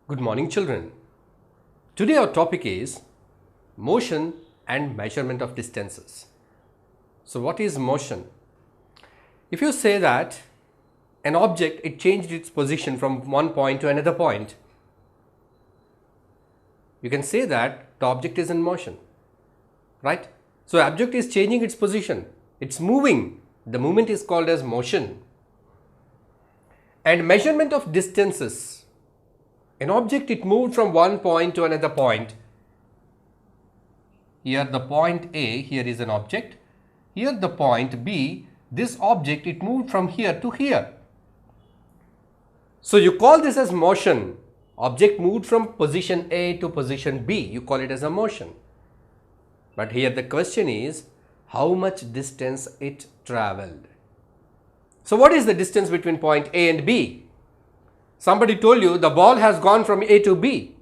Good morning, children. Today our topic is motion and measurement of distances. So what is motion? If you say that an object, it changed its position from one point to another point, you can say that the object is in motion, right? So object is changing its position, it's moving. The movement is called as motion. And measurement of distances. An object, it moved from one point to another point. Here the point A, here is an object. Here the point B, this object, it moved from here to here. So you call this as motion. Object moved from position A to position B. You call it as a motion. But here the question is, how much distance it traveled? So what is the distance between point A and B? Somebody told you the ball has gone from A to B.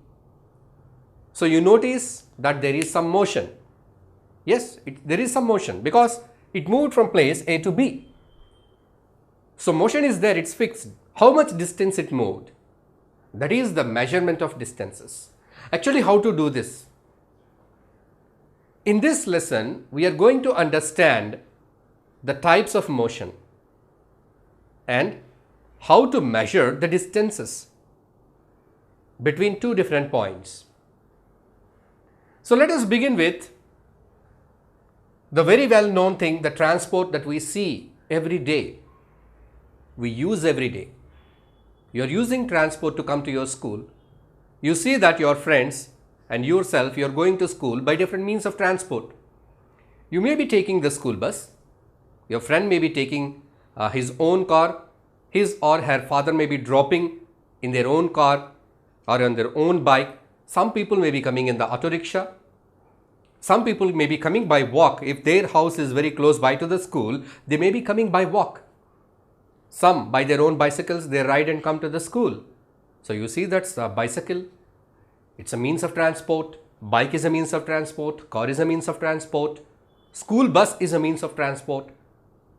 So you notice that there is some motion. Yes, there is some motion because it moved from place A to B. So motion is there, it's fixed. How much distance it moved? That is the measurement of distances. Actually, how to do this? In this lesson, we are going to understand the types of motion and how to measure the distances between two different points. So let us begin with the very well known thing, the transport that we see every day, we use every day. You are using transport to come to your school. You see that your friends and yourself, you are going to school by different means of transport. You may be taking the school bus. Your friend may be taking his own car. His or her father may be dropping in their own car or on their own bike. Some people may be coming in the auto rickshaw. Some people may be coming by walk. If their house is very close by to the school, they may be coming by walk. Some by their own bicycles, they ride and come to the school. So you see that's a bicycle. It's a means of transport. Bike is a means of transport. Car is a means of transport. School bus is a means of transport.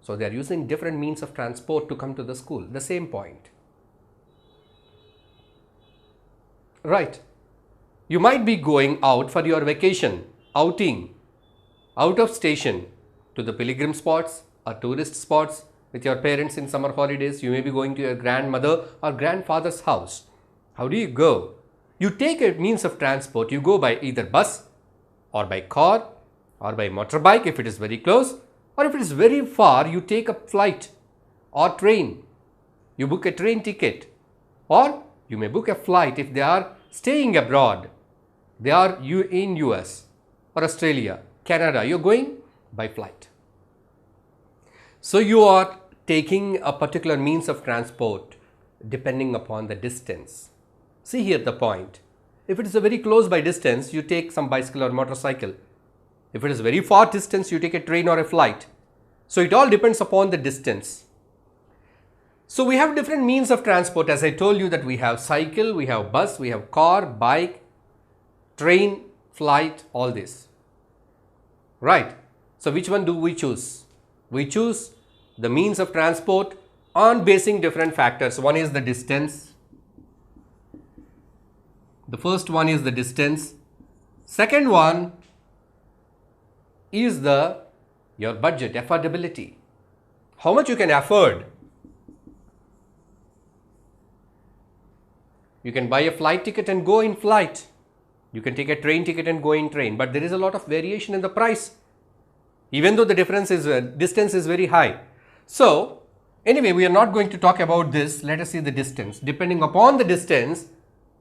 So they are using different means of transport to come to the school, the same point. Right. You might be going out for your vacation, outing, out of station to the pilgrim spots or tourist spots with your parents in summer holidays. You may be going to your grandmother or grandfather's house. How do you go? You take a means of transport. You go by either bus or by car or by motorbike if it is very close. Or if it is very far, you take a flight or train. You book a train ticket. Or you may book a flight if they are staying abroad. They are in US or Australia, Canada. You are going by flight. So you are taking a particular means of transport depending upon the distance. See here the point. If it is a very close by distance, you take some bicycle or motorcycle. If it is very far distance, you take a train or a flight. So it all depends upon the distance. So we have different means of transport. As I told you that we have cycle, we have bus, we have car, bike, train, flight, all this. Right. So which one do we choose? We choose the means of transport on basing different factors. One is the distance. The first one is the distance. Second one is your budget, affordability. How much you can afford. You can buy a flight ticket and go in flight. You can take a train ticket and go in train. But there is a lot of variation in the price, even though the difference is distance is very high. So anyway, we are not going to talk about this. Let us see the distance. Depending upon the distance,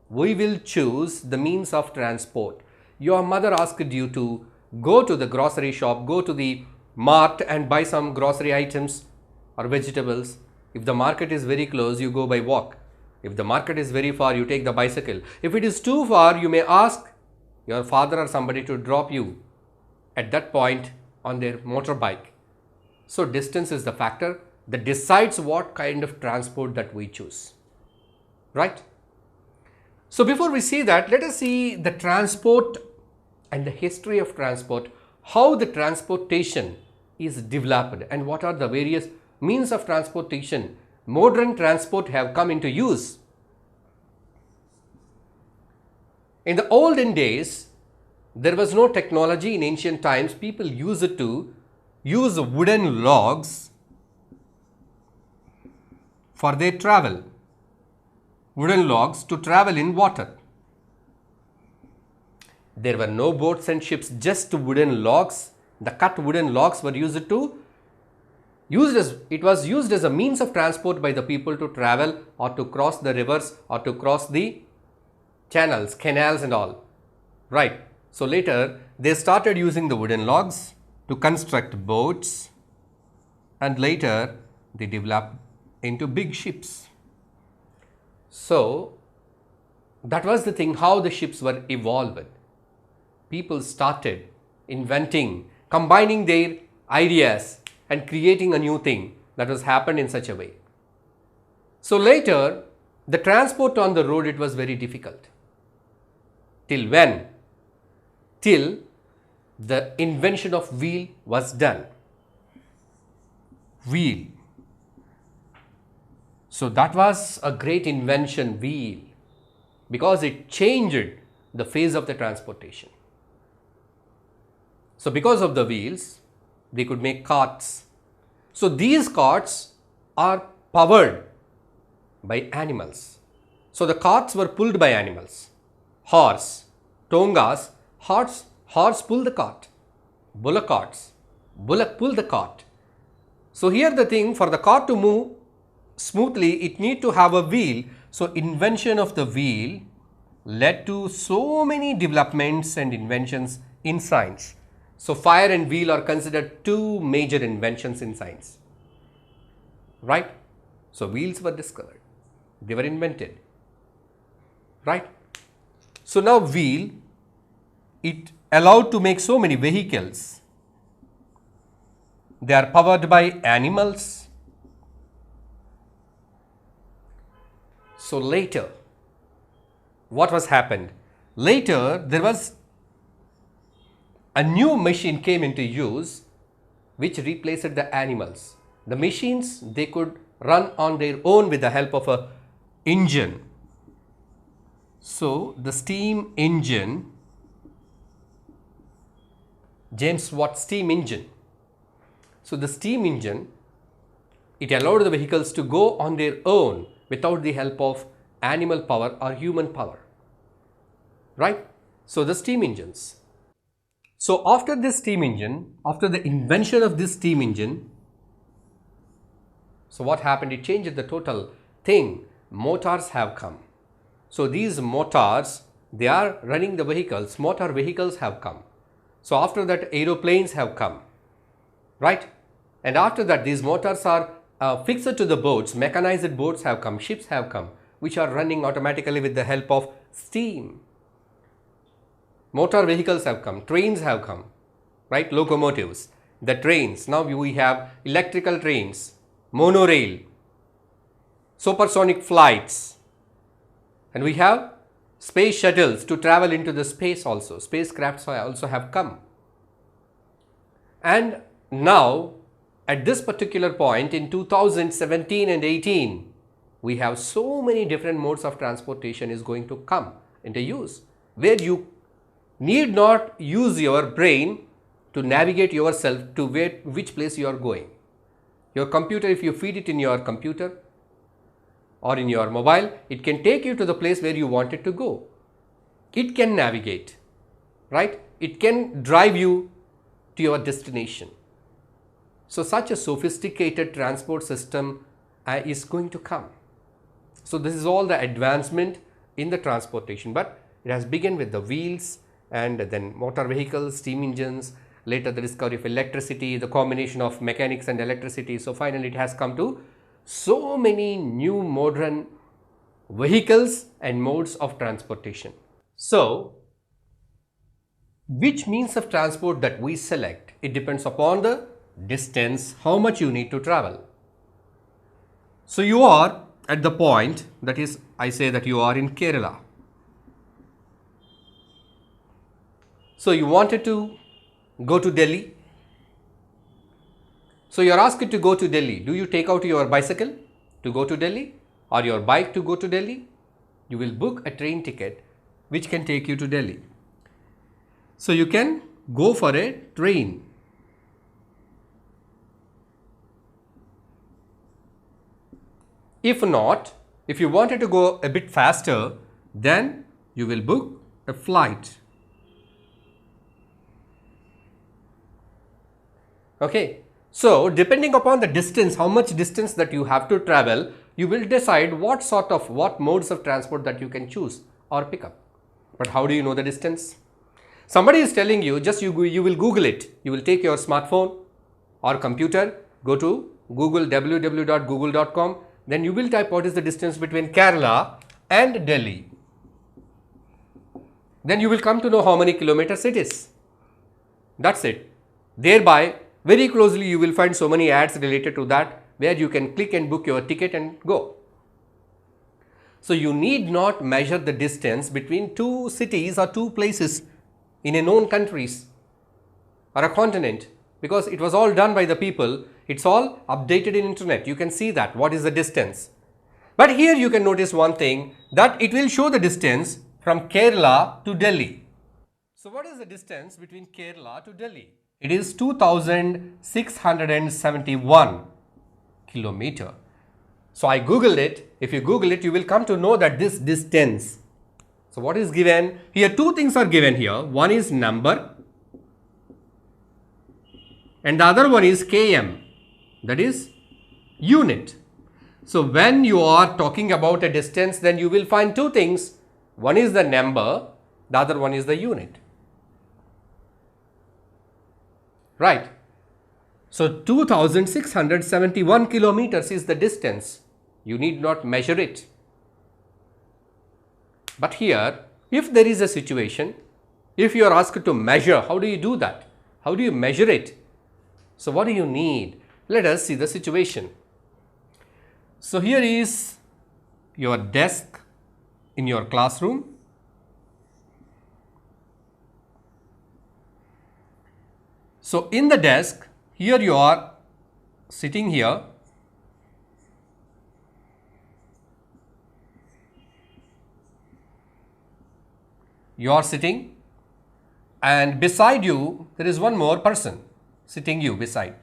we will choose the means of transport. Your mother asked you to go to the grocery shop, go to the mart and buy some grocery items or vegetables. If the market is very close, you go by walk. If the market is very far, you take the bicycle. If it is too far, you may ask your father or somebody to drop you at that point on their motorbike. So distance is the factor that decides what kind of transport that we choose. Right? So before we see that, let us see the transport and the history of transport, how the transportation is developed and what are the various means of transportation modern transport have come into use. In the olden days, there was no technology. In ancient times, people used to use wooden logs for their travel. Wooden logs to travel in water. There were no boats and ships, just wooden logs. The cut wooden logs were used as a means of transport by the people to travel or to cross the rivers or to cross the channels, canals and all. Right. So later they started using the wooden logs to construct boats, and later they developed into big ships. So that was the thing, how the ships were evolved. People started inventing, combining their ideas and creating a new thing that was happened in such a way. So later, the transport on the road, it was very difficult. Till when? Till the invention of wheel was done. Wheel. So that was a great invention, wheel, because it changed the phase of the transportation. So because of the wheels, they could make carts. So these carts are powered by animals. So the carts were pulled by animals. Horse, tongas, horse pull the cart. Bullock carts, bullock pull the cart. So here the thing, for the cart to move smoothly, it need to have a wheel. So invention of the wheel led to so many developments and inventions in science. So fire and wheel are considered two major inventions in science. Right? So wheels were discovered. They were invented. Right? So now wheel, it allowed to make so many vehicles. They are powered by animals. So later, what was happened? Later, there was a new machine came into use which replaced the animals. The machines, they could run on their own with the help of a engine. So the steam engine, James Watt steam engine. So the steam engine, it allowed the vehicles to go on their own without the help of animal power or human power. Right? So the steam engines. So after this steam engine, after the invention of this steam engine, so what happened? It changed the total thing. Motors have come. So these motors, they are running the vehicles. Motor vehicles have come. So after that, aeroplanes have come. Right? And after that, these motors are fixed to the boats. Mechanized boats have come. Ships have come, which are running automatically with the help of steam. Motor vehicles have come, trains have come, right? Locomotives, the trains. Now we have electrical trains, monorail, supersonic flights, and we have space shuttles to travel into the space also. Spacecrafts also have come. And now, at this particular point in 2017 and 18, we have so many different modes of transportation is going to come into use, where you need not use your brain to navigate yourself to which place you are going. Your computer, if you feed it in your computer or in your mobile, it can take you to the place where you want it to go. It can navigate, right? It can drive you to your destination. So such a sophisticated transport system is going to come. So this is all the advancement in the transportation, but it has begun with the wheels, and then motor vehicles, steam engines, later the discovery of electricity, the combination of mechanics and electricity. So finally it has come to so many new modern vehicles and modes of transportation. So which means of transport that we select, it depends upon the distance, how much you need to travel. So you are at the point, that is, I say that you are in Kerala. So you wanted to go to Delhi. So you are asked to go to Delhi. Do you take out your bicycle to go to Delhi or your bike to go to Delhi? You will book a train ticket which can take you to Delhi. So you can go for a train. If not, if you wanted to go a bit faster, then you will book a flight. Okay. So depending upon the distance, how much distance that you have to travel, you will decide what modes of transport that you can choose or pick up. But how do you know the distance? Somebody is telling you, just you will Google it. You will take your smartphone or computer, go to Google, www.google.com, then you will type what is the distance between Kerala and Delhi. Then you will come to know how many kilometers it is. That's it. Thereby, very closely you will find so many ads related to that, where you can click and book your ticket and go. So you need not measure the distance between two cities or two places in a known countries or a continent, because it was all done by the people. It's all updated in internet. You can see that what is the distance. But here you can notice one thing, that it will show the distance from Kerala to Delhi. So what is the distance between Kerala to Delhi? It is 2671 kilometer. So I googled it. If you Google it, you will come to know that this distance. So what is given? Here two things are given here. One is number and the other one is km, that is unit. So when you are talking about a distance, then you will find two things. One is the number, the other one is the unit. Right. So 2671 kilometers is the distance. You need not measure it. But here, if there is a situation, if you are asked to measure, how do you do that? How do you measure it? So what do you need? Let us see the situation. So here is your desk in your classroom. So in the desk, here you are sitting here. You are sitting, and beside you there is one more person sitting you beside.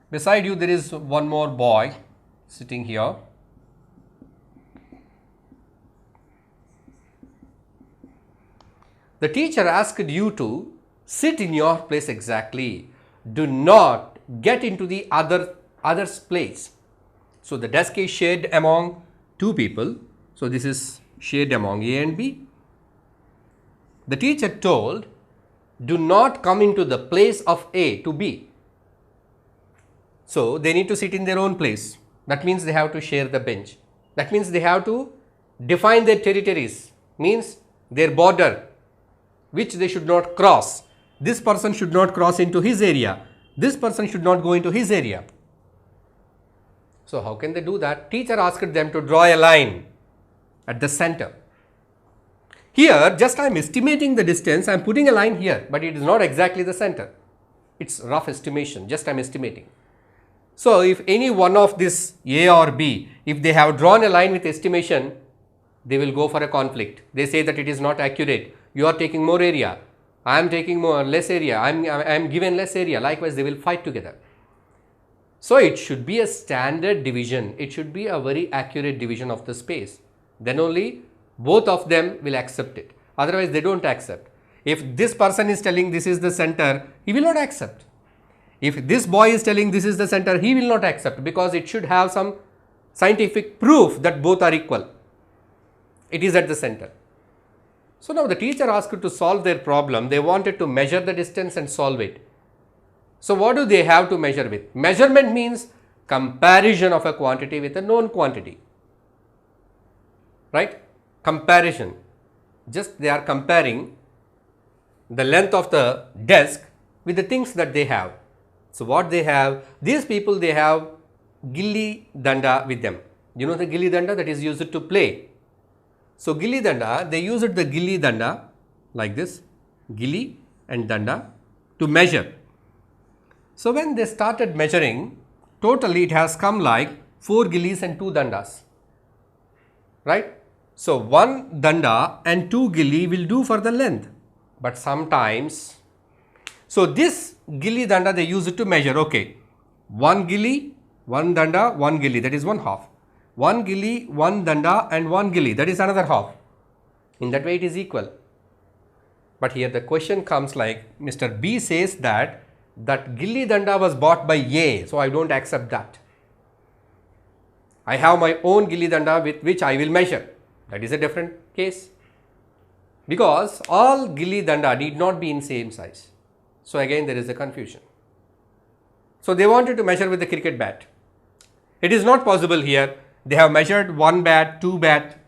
Beside you there is one more boy sitting here. The teacher asked you to sit in your place exactly. Do not get into the other's place. So the desk is shared among two people. So this is shared among A and B. The teacher told, do not come into the place of A to B. So they need to sit in their own place. That means they have to share the bench. That means they have to define their territories, means their border, which they should not cross. This person should not cross into his area. This person should not go into his area. So how can they do that? Teacher asked them to draw a line at the center. Here just I am estimating the distance. I am putting a line here, but it is not exactly the center. It's rough estimation, just I am estimating. So if any one of this A or B, if they have drawn a line with estimation, they will go for a conflict. They say that it is not accurate. You are taking more area. I am taking less area. I am given less area. Likewise, they will fight together. So it should be a standard division. It should be a very accurate division of the space. Then only both of them will accept it. Otherwise, they don't accept. If this person is telling this is the center, he will not accept. If this boy is telling this is the center, he will not accept, because it should have some scientific proof that both are equal. It is at the center. So now the teacher asked to solve their problem. They wanted to measure the distance and solve it. So what do they have to measure with? Measurement means comparison of a quantity with a known quantity. Right? Comparison. Just they are comparing the length of the desk with the things that they have. So what they have, these people, they have gilli danda with them. You know the gilli danda that is used to play. So gilli danda, they used the gilli danda like this, gilli and danda, to measure. So when they started measuring, totally it has come like 4 gillis and 2 dandas. Right? So, one danda and two gilli will do for the length, but sometimes, so this gilli danda they use it to measure, okay, one gilli, one danda, one gilli, that is one half. One gilli, one danda and one gilli, that is another half. In that way it is equal. But here the question comes like Mr. B says that gilli danda was bought by A, so I don't accept that. I have my own gilli danda with which I will measure. That is a different case. Because all gilli danda need not be in same size. So again there is a confusion. So they wanted to measure with the cricket bat. It is not possible here. They have measured one bat, two bat.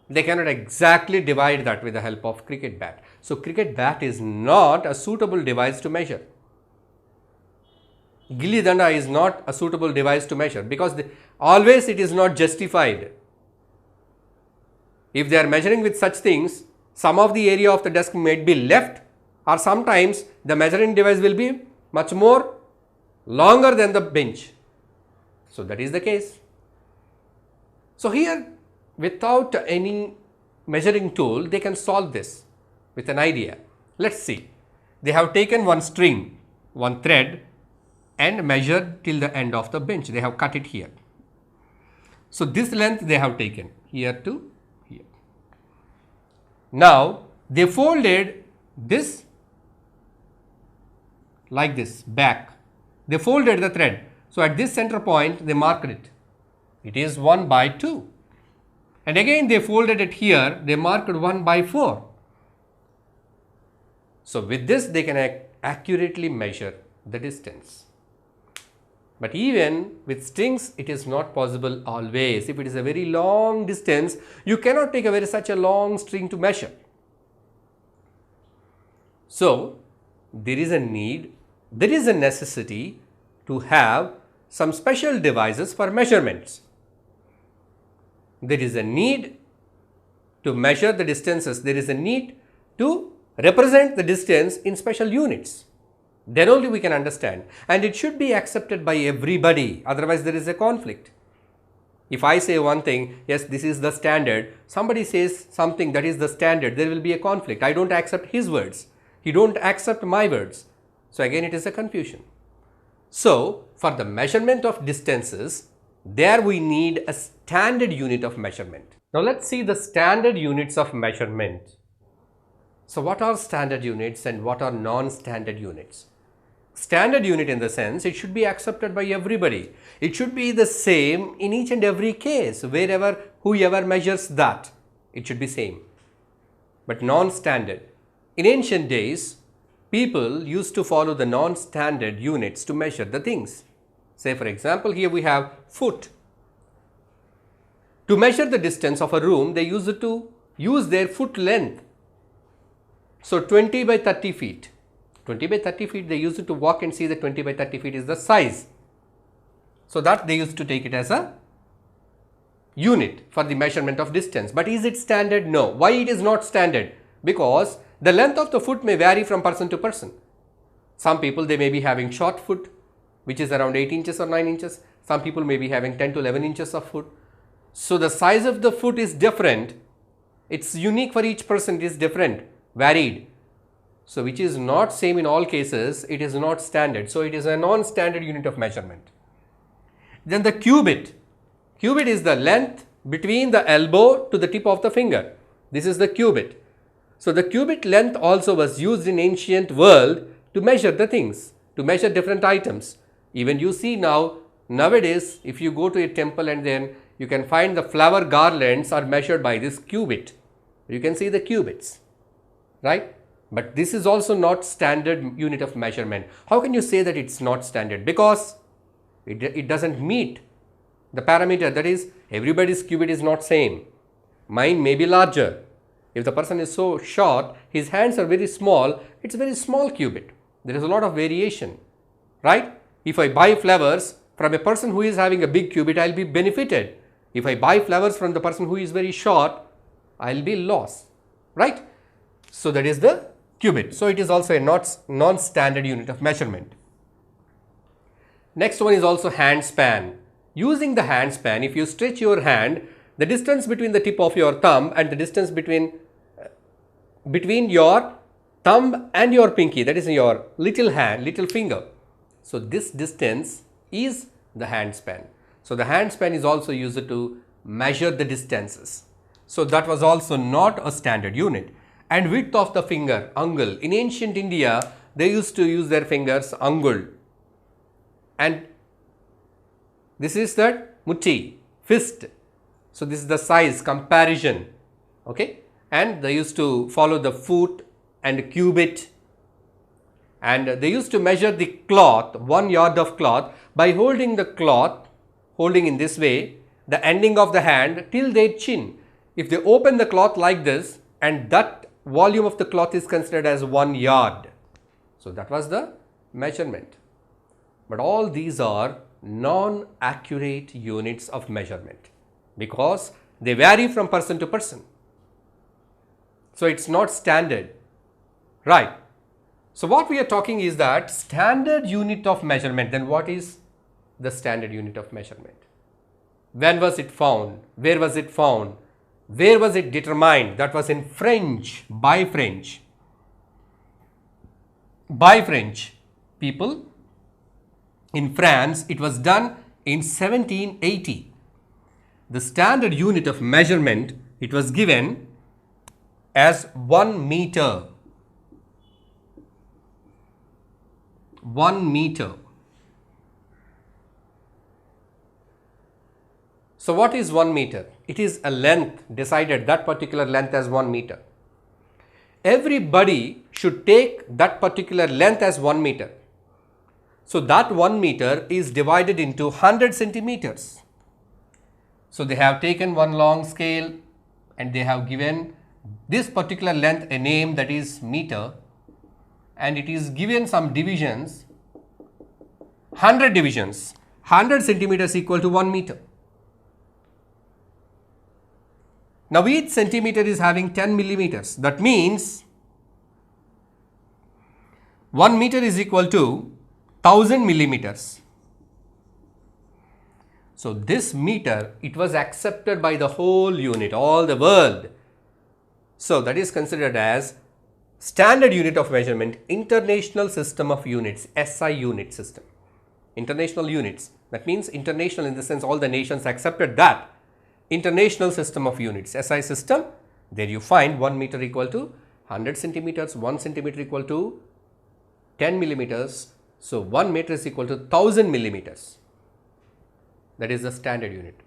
They cannot exactly divide that with the help of cricket bat. So cricket bat is not a suitable device to measure. Gilli danda is not a suitable device to measure because always it is not justified. If they are measuring with such things, some of the area of the desk might be left, or sometimes the measuring device will be much more longer than the bench. So that is the case. So here, without any measuring tool, they can solve this with an idea. Let's see. They have taken one string, one thread and measured till the end of the bench. They have cut it here. So this length they have taken here to here. Now they folded this like this back. They folded the thread. So at this center point they marked it. It is 1 by 2. And again they folded it here. They marked 1 by 4. So with this they can accurately measure the distance. But even with strings it is not possible always. If it is a very long distance, you cannot take such a long string to measure. So there is a necessity to have some special devices for measurements. There is a need to measure the distances. There is a need to represent the distance in special units. Then only we can understand, and it should be accepted by everybody, otherwise there is a conflict. If I say one thing, yes, this is the standard, somebody says something that is the standard, there will be a conflict. I don't accept his words, he don't accept my words. So again it is a confusion. So for the measurement of distances, there we need a standard unit of measurement. Now let's see the standard units of measurement. So what are standard units and what are non-standard units? Standard unit in the sense it should be accepted by everybody. It should be the same in each and every case, wherever whoever measures that, it should be same. But non-standard. In ancient days, people used to follow the non-standard units to measure the things. Say for example, here we have foot. To measure the distance of a room, they used to use their foot length. So 20 by 30 feet. 20 by 30 feet they used to walk and see that 20 by 30 feet is the size. So that they used to take it as a unit for the measurement of distance. But is it standard? No. Why it is not standard? Because the length of the foot may vary from person to person. Some people they may be having short foot, which is around 8 inches or 9 inches. Some people may be having 10 to 11 inches of foot. So the size of the foot is different. It's unique for each person, it is different, varied. So which is not same in all cases, it is not standard. So it is a non-standard unit of measurement. Then the cubit. Cubit is the length between the elbow to the tip of the finger. This is the cubit. So the cubit length also was used in ancient world to measure the things, to measure different items. Even you see nowadays, if you go to a temple and then you can find the flower garlands are measured by this cubit. You can see the cubits, right? But this is also not standard unit of measurement. How can you say that it's not standard? Because it doesn't meet the parameter, that is everybody's cubit is not same. Mine may be larger. If the person is so short, his hands are very small, it's a very small cubit. There is a lot of variation, right? If I buy flowers from a person who is having a big cubit, I'll be benefited. If I buy flowers from the person who is very short, I'll be lost, right? So that is the cubit. So it is also a non-standard unit of measurement. Next one is also hand span. Using the hand span, if you stretch your hand, the distance between the tip of your thumb and the distance between your thumb and your pinky, that is your little hand, little finger. So this distance is the hand span. So the hand span is also used to measure the distances. So that was also not a standard unit. And width of the finger, angle. In ancient India, they used to use their fingers, angul. And this is that mutti, fist. So this is the size comparison, okay. And they used to follow the foot and cubit. And they used to measure the cloth, 1 yard of cloth, by holding the cloth, holding in this way, the ending of the hand till their chin. If they open the cloth like this, and that volume of the cloth is considered as 1 yard. So that was the measurement. But all these are non-accurate units of measurement because they vary from person to person. So it's not standard, right? So what we are talking is that standard unit of measurement. Then what is the standard unit of measurement? When was it found? Where was it found? Where was it determined? That was in French, by French people. In France, it was done in 1780. The standard unit of measurement, it was given as 1 meter. 1 meter. So what is 1 meter? It is a length decided, that particular length as 1 meter. Everybody should take that particular length as 1 meter. So that 1 meter is divided into 100 centimeters. So they have taken one long scale and they have given this particular length a name, that is meter, and it is given some divisions, 100 divisions. 100 centimeters equal to 1 meter. Now each centimeter is having 10 millimeters. That means 1 meter is equal to 1000 millimeters. So this meter, it was accepted by the whole unit, all the world. So that is considered as standard unit of measurement, International System of Units, SI unit system. International units, that means international in the sense all the nations accepted that. International System of Units, SI system, there you find 1 meter equal to 100 centimeters, 1 centimeter equal to 10 millimeters. So 1 meter is equal to 1000 millimeters. That is the standard unit.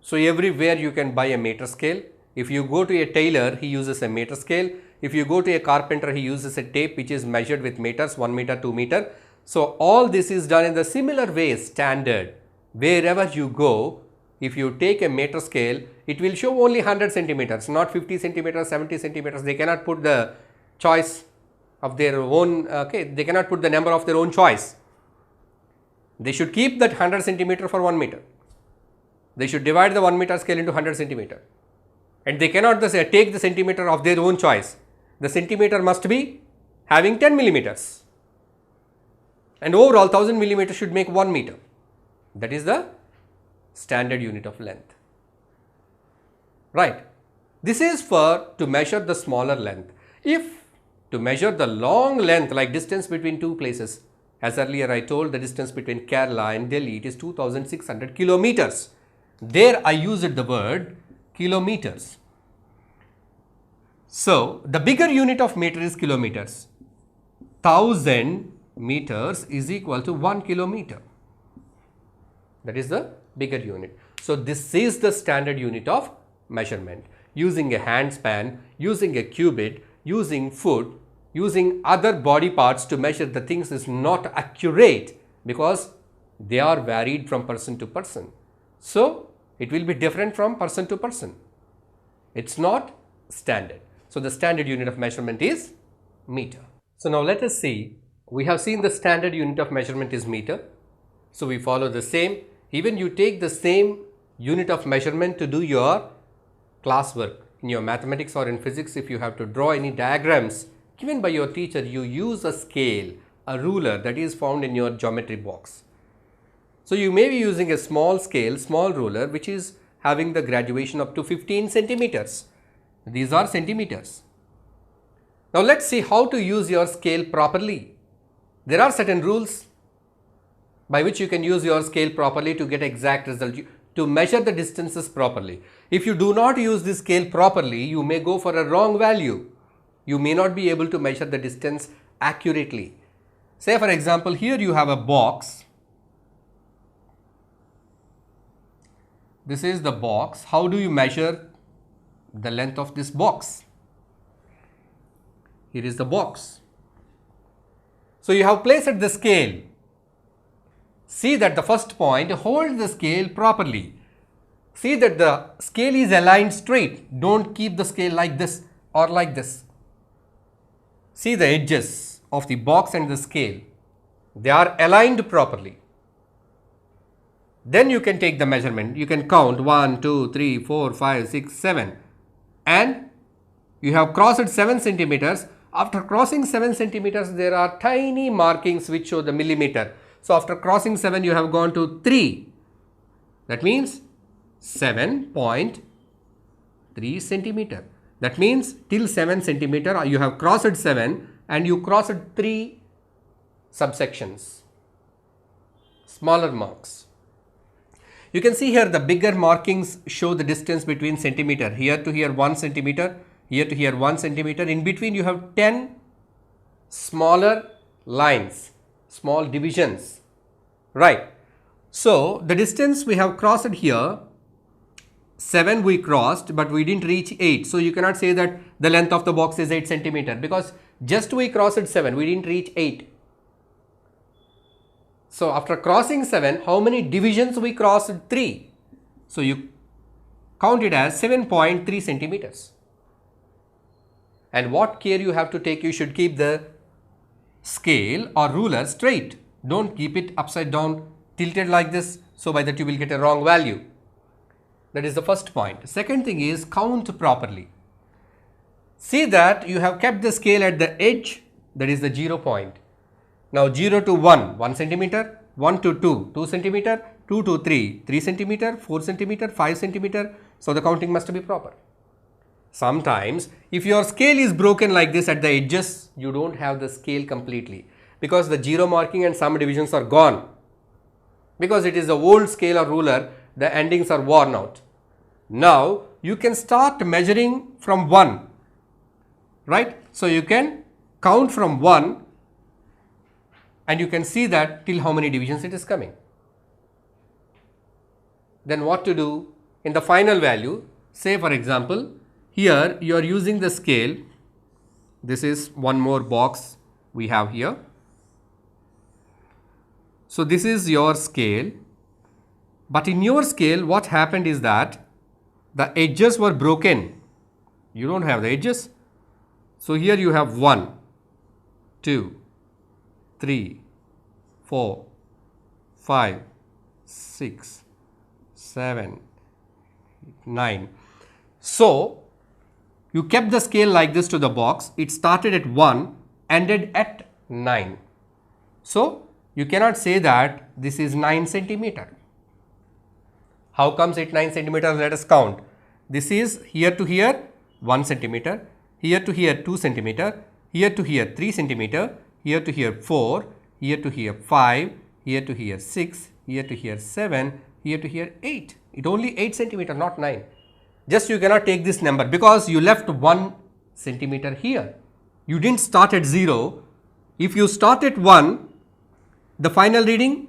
So everywhere you can buy a meter scale. If you go to a tailor, he uses a meter scale. If you go to a carpenter, he uses a tape which is measured with meters, 1 meter, 2 meter. So all this is done in the similar way, standard. Wherever you go, if you take a meter scale, it will show only 100 centimeters, not 50 centimeters, 70 centimeters. They cannot put the choice of their own, okay, they cannot put the number of their own choice. They should keep that 100 centimeter for 1 meter. They should divide the 1 meter scale into 100 centimeter. And they cannot take the centimeter of their own choice. The centimeter must be having 10 millimeters. And overall 1000 millimeters should make 1 meter. That is the standard unit of length. Right. This is for to measure the smaller length. If to measure the long length, like distance between two places, as earlier I told, the distance between Kerala and Delhi, it is 2600 kilometers. There I used the word kilometers. So the bigger unit of meter is kilometers. 1000 meters is equal to 1 kilometer. That is the bigger unit. So this is the standard unit of measurement. Using a hand span, using a cubit, using foot, using other body parts to measure the things is not accurate because they are varied from person to person. So it will be different from person to person. It's not standard. So the standard unit of measurement is meter. So now let us see. We have seen the standard unit of measurement is meter. So we follow the same. Even you take the same unit of measurement to do your classwork in your mathematics or in physics. If you have to draw any diagrams given by your teacher, you use a scale, a ruler that is found in your geometry box. So you may be using a small scale, small ruler which is having the graduation up to 15 centimeters. These are centimeters. Now let's see how to use your scale properly. There are certain rules by which you can use your scale properly to get exact result, to measure the distances properly. If you do not use the scale properly, you may go for a wrong value. You may not be able to measure the distance accurately. Say for example, here you have a box. This is the box. How do you measure the length of this box? Here is the box. So you have placed the scale. See that the first point, hold the scale properly. See that the scale is aligned straight. Don't keep the scale like this or like this. See the edges of the box and the scale. They are aligned properly. Then you can take the measurement. You can count 1, 2, 3, 4, 5, 6, 7. And you have crossed 7 centimeters. After crossing 7 centimeters, there are tiny markings which show the millimeter. So after crossing 7, you have gone to 3. That means 7.3 centimeter. That means till 7 centimeter, you have crossed 7 and you crossed 3 subsections, smaller marks. You can see here the bigger markings show the distance between centimeter. Here to here 1 centimeter, here to here 1 centimeter. In between you have 10 smaller lines, small divisions, right? So the distance we have crossed here, 7 we crossed, but we didn't reach 8. So you cannot say that the length of the box is 8 centimeter because just we crossed 7, we didn't reach 8. So after crossing 7, how many divisions we crossed? 3. So you count it as 7.3 centimeters. And what care you have to take, you should keep the scale or ruler straight. Don't keep it upside down, tilted like this, so by that you will get a wrong value. That is the first point. Second thing is count properly. See that you have kept the scale at the edge, that is the 0 point. Now 0 to 1, 1 centimeter, 1 to 2, 2 centimeter, 2 to 3, 3 centimeter, 4 centimeter, 5 centimeter. So the counting must be proper. Sometimes if your scale is broken like this at the edges, you don't have the scale completely because the 0 marking and some divisions are gone. Because it is the old scale or ruler, the endings are worn out. Now you can start measuring from 1, right? So you can count from 1 and you can see that till how many divisions it is coming. Then what to do in the final value? Say for example, here you are using the scale. This is one more box we have here. So this is your scale. But in your scale, what happened is that the edges were broken. You don't have the edges. So here you have 1, 2, 3, 4, 5, 6, 7, 9. So you kept the scale like this to the box. It started at 1, ended at 9. So you cannot say that this is 9 centimeter. How comes it 9 centimeters? Let us count. This is here to here 1 centimeter, here to here 2 centimeter, here to here 3 centimeter, here to here 4, here to here 5, here to here 6, here to here 7, here to here 8. It only 8 centimeter, not 9. Just you cannot take this number because you left 1 centimeter here. You didn't start at 0. If you start at 1, the final reading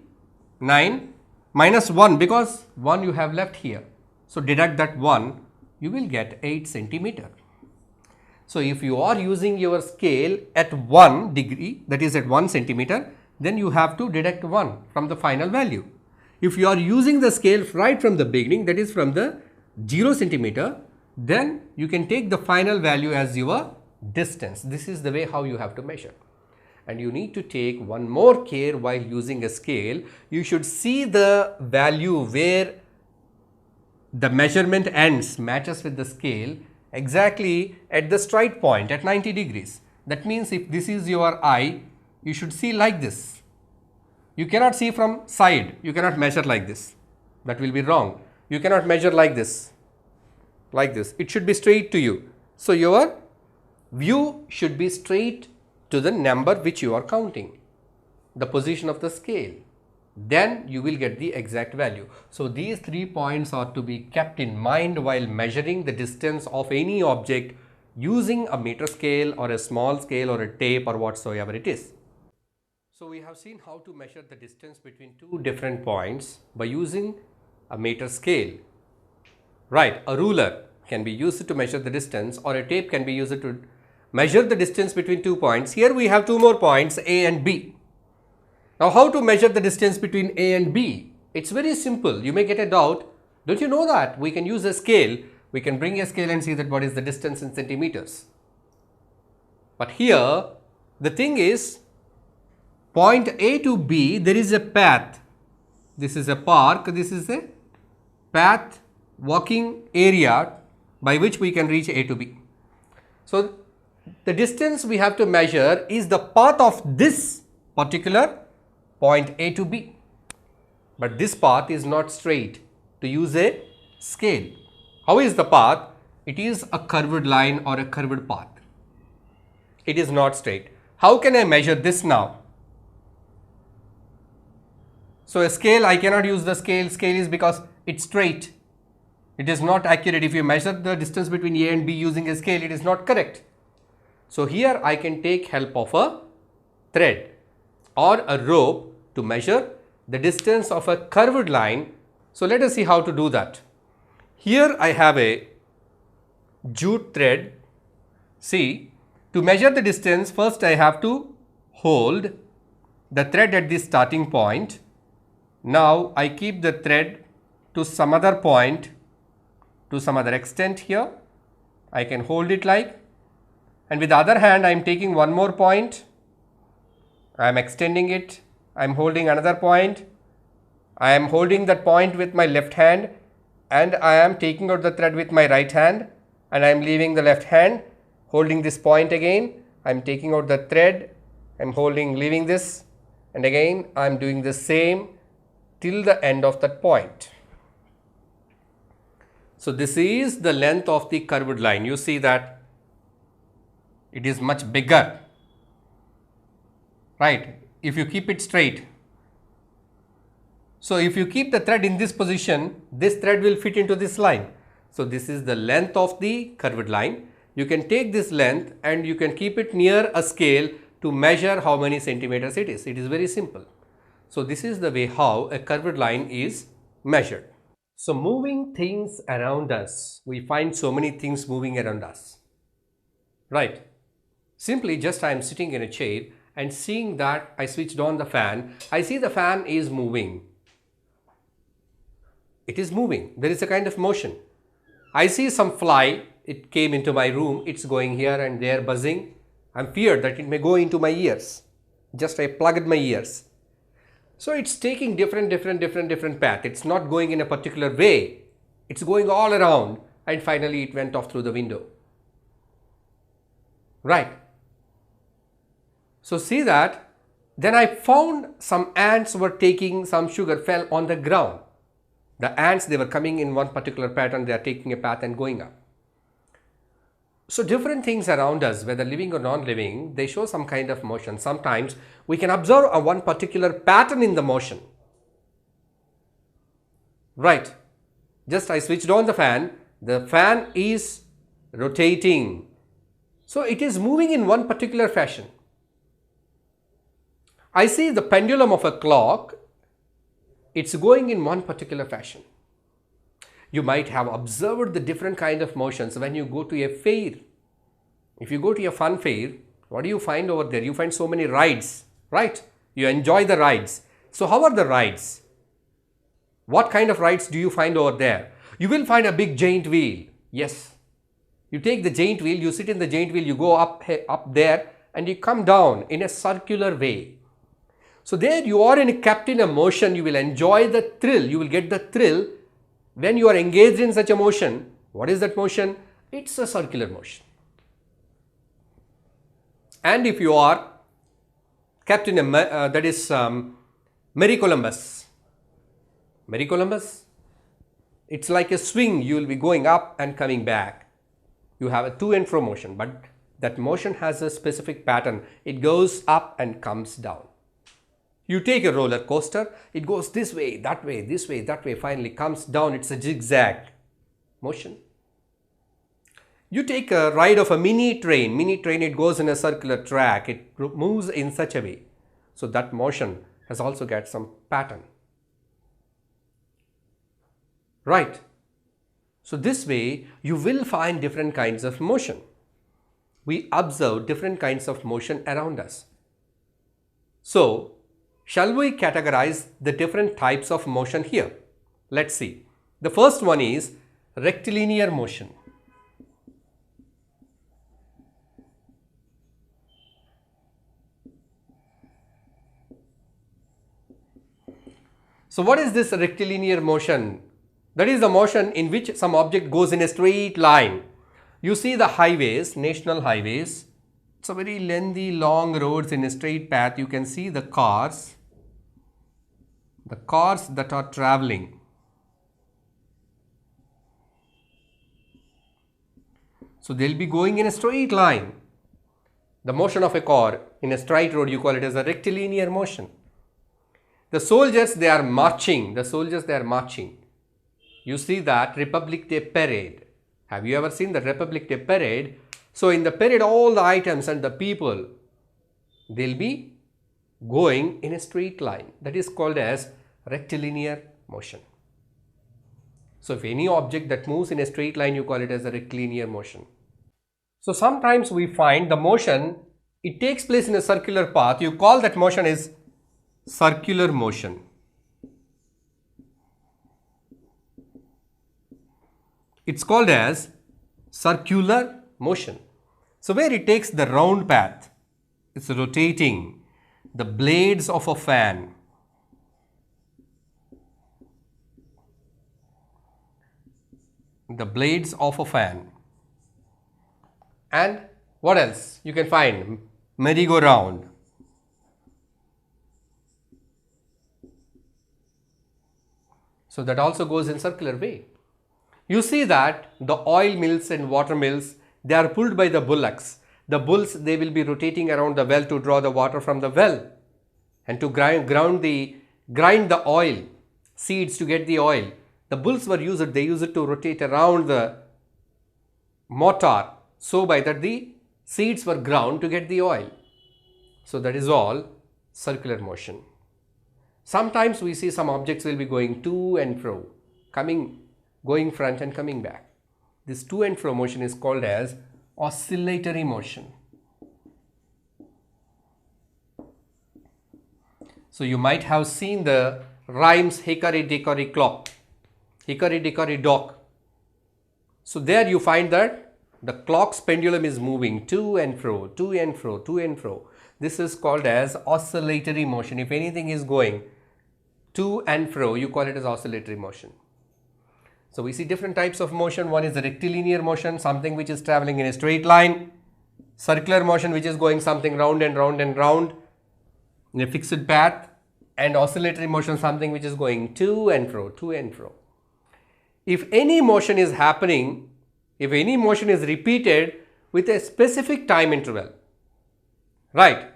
9 minus 1 because 1 you have left here. So deduct that 1, you will get 8 centimeter. So if you are using your scale at 1 degree, that is at 1 centimeter, then you have to deduct 1 from the final value. If you are using the scale right from the beginning, that is from the 0 centimeter, then you can take the final value as your distance. This is the way how you have to measure. And you need to take one more care while using a scale. You should see the value where the measurement ends matches with the scale exactly at the straight point at 90 degrees. That means if this is your eye, you should see like this. You cannot see from side. You cannot measure like this. That will be wrong. You cannot measure like this. Like this. It should be straight to you. So your view should be straight to the number which you are counting, the position of the scale. Then you will get the exact value. So these 3 points are to be kept in mind while measuring the distance of any object using a meter scale or a small scale or a tape or whatsoever it is. So we have seen how to measure the distance between two different points by using a meter scale. Right, a ruler can be used to measure the distance, or a tape can be used to measure the distance between 2 points. Here we have 2 more points, A and B. Now how to measure the distance between A and B? It's very simple. You may get a doubt. Don't you know that? We can use a scale. We can bring a scale and see that what is the distance in centimeters. But here the thing is, point A to B, there is a path. This is a park. This is a path, walking area by which we can reach A to B. So the distance we have to measure is the path of this particular point A to B. But this path is not straight. To use a scale, how is the path? It is a curved line or a curved path. It is not straight. How can I measure this now? So a scale, I cannot use the scale. Scale is because it's straight. It is not accurate. If you measure the distance between A and B using a scale, it is not correct. So here I can take help of a thread or a rope to measure the distance of a curved line. So let us see how to do that. Here I have a jute thread. See, to measure the distance, first I have to hold the thread at this starting point. Now I keep the thread to some other point, to some other extent here. I can hold it like, and with the other hand I am taking one more point. I am extending it. I am holding another point. I am holding that point with my left hand, and I am taking out the thread with my right hand, and I am leaving the left hand, holding this point again. I am taking out the thread. I am holding, leaving this, and again I am doing the same till the end of that point. So this is the length of the curved line. You see that it is much bigger, right, if you keep it straight. So if you keep the thread in this position, this thread will fit into this line. So this is the length of the curved line. You can take this length and you can keep it near a scale to measure how many centimeters it is. It is very simple. So this is the way how a curved line is measured. So moving things around us, we find so many things moving around us, right? Simply just I am sitting in a chair and seeing that I switched on the fan. I see the fan is moving. It is moving. There is a kind of motion. I see some fly. It came into my room. It's going here and there buzzing. I'm feared that it may go into my ears. Just I plugged my ears. So it's taking different path. It's not going in a particular way. It's going all around, and finally it went off through the window. Right. So see that. Then I found some ants were taking some sugar, fell on the ground. The ants, they were coming in one particular pattern. They are taking a path and going up. So different things around us, whether living or non-living, they show some kind of motion. Sometimes we can observe a one particular pattern in the motion. Right. Just I switched on the fan is rotating. So it is moving in one particular fashion. I see the pendulum of a clock. It's going in one particular fashion. You might have observed the different kind of motions when you go to a fair. If you go to a fun fair, what do you find over there? You find so many rides, right? You enjoy the rides. So how are the rides? What kind of rides do you find over there? You will find a big giant wheel. Yes. You take the giant wheel, you sit in the giant wheel, you go up there and you come down in a circular way. So there you are kept in a motion. You will enjoy the thrill. You will get the thrill when you are engaged in such a motion. What is that motion? It's a circular motion. And if you are kept in a, that is Mary Columbus. Mary Columbus It's like a swing. You will be going up and coming back. You have a to and fro motion, but that motion has a specific pattern. It goes up and comes down. You take a roller coaster, it goes this way, that way, this way, that way, finally comes down. It's a zigzag motion. You take a ride of a mini train, it goes in a circular track, it moves in such a way. So that motion has also got some pattern. Right. So this way you will find different kinds of motion. We observe different kinds of motion around us. So shall we categorize the different types of motion here? Let's see. The first one is rectilinear motion. So what is this rectilinear motion? That is the motion in which some object goes in a straight line. You see the highways, national highways. It's a very lengthy, long roads in a straight path. You can see the cars that are traveling. So they'll be going in a straight line. The motion of a car in a straight road, you call it as a rectilinear motion. The soldiers, they are marching. You see that Republic Day parade. Have you ever seen the Republic Day parade? So in the parade, all the items and the people, they'll be going in a straight line. That is called as rectilinear motion. So if any object that moves in a straight line, you call it as a rectilinear motion. So sometimes we find the motion, it takes place in a circular path. You call that motion as circular motion. It's called as circular motion. So where it takes the round path, it's rotating the blades of a fan. The blades of a fan. And what else? You can find merry-go-round. So that also goes in circular way. You see that the oil mills and water mills, they are pulled by the bullocks. The bulls, they will be rotating around the well to draw the water from the well and to grind the oil, seeds to get the oil. The bulls they use it to rotate around the motor. So by that the seeds were ground to get the oil. So that is all circular motion. Sometimes we see some objects will be going to and fro, going front and coming back. This to and fro motion is called as oscillatory motion. So you might have seen the rhymes hickory dickory clock, hickory dickory dock. So there you find that the clock's pendulum is moving to and fro, to and fro, to and fro. This is called as oscillatory motion. If anything is going to and fro, you call it as oscillatory motion. So we see different types of motion. One is the rectilinear motion, something which is traveling in a straight line. Circular motion, which is going something round and round and round in a fixed path. And oscillatory motion, something which is going to and fro, to and fro. If any motion is happening, if any motion is repeated with a specific time interval, right?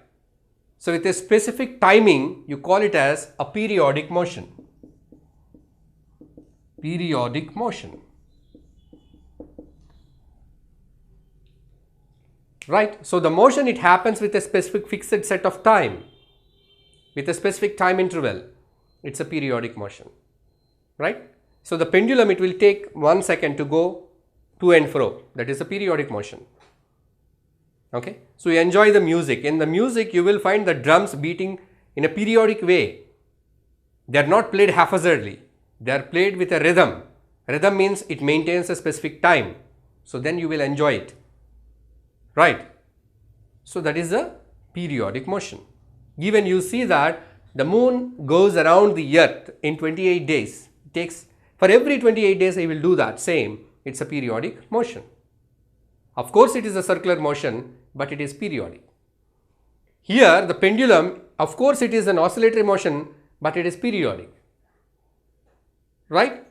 So with a specific timing, you call it as a periodic motion. Periodic motion. Right? So the motion, it happens with a specific fixed set of time, with a specific time interval. It's a periodic motion. Right? So the pendulum, it will take 1 second to go to and fro. That is a periodic motion. Okay? So you enjoy the music. In the music, you will find the drums beating in a periodic way. They are not played haphazardly. They are played with a rhythm. Rhythm means it maintains a specific time. So then you will enjoy it. Right? So that is a periodic motion. Even you see that the moon goes around the earth in 28 days. It takes, for every 28 days, I will do that same. It's a periodic motion. Of course, it is a circular motion, but it is periodic. Here, the pendulum, of course, it is an oscillatory motion, but it is periodic. Right?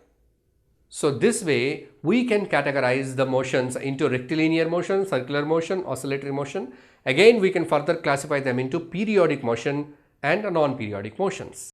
So this way we can categorize the motions into rectilinear motion, circular motion, oscillatory motion. Again, we can further classify them into periodic motion and non-periodic motions.